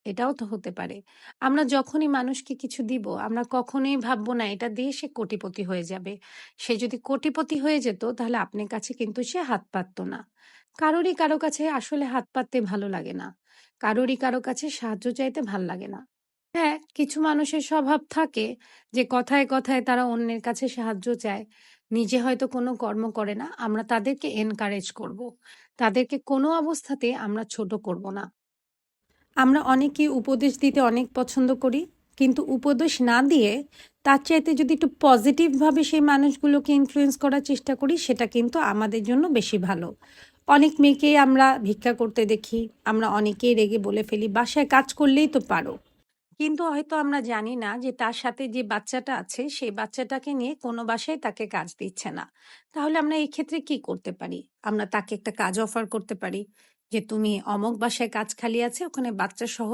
এটাও তো হতে পারে। আমরা যখনই মানুষকে কিছু দিব, আমরা কখনোই ভাববো না এটা দিয়ে সে কোটিপতি হয়ে যাবে। সে যদি কোটিপতি হয়ে যেত, তাহলে আপনার কাছে কিন্তু সে হাত পাতত না। কারোরই কারো কাছে আসলে হাত পাততে ভালো লাগে না। কারোরই কারো কাছে সাহায্য চাইতে ভাল লাগে না। হ্যাঁ, কিছু মানুষের স্বভাব থাকে যে কথায়, কথায় তারা অন্যের কাছে সাহায্য চায়। নিজে হয়তো কোনো কর্ম করে না। আমরা তাদেরকে এনকারেজ করব। তাদেরকে কোনো অবস্থাতেই আমরা ছোট করব না। আমরা অনেকেই উপদেশ দিতে অনেক পছন্দ করি, কিন্তু উপদেশ না দিয়ে তার চাইতে যদি একটু পজিটিভভাবে সেই মানুষগুলোকে ইনফ্লুয়েন্স করার চেষ্টা করি, সেটা কিন্তু আমাদের জন্য বেশি ভালো। অনেক মেয়েকেই আমরা ভিক্ষা করতে দেখি, আমরা অনেকেই রেগে বলে ফেলি, বাসায় কাজ করলেই তো পারো। কিন্তু হয়তো আমরা জানি না যে তার সাথে যে বাচ্চাটা আছে সেই বাচ্চাটাকে নিয়ে কোনো বাসায় তাকে কাজ দিচ্ছে না। তাহলে আমরা এই ক্ষেত্রে কি করতে পারি? আমরা তাকে একটা কাজ অফার করতে পারি যে তুমি অমুক বাসায় কাজ খালি আছে, ওখানে বাচ্চা সহ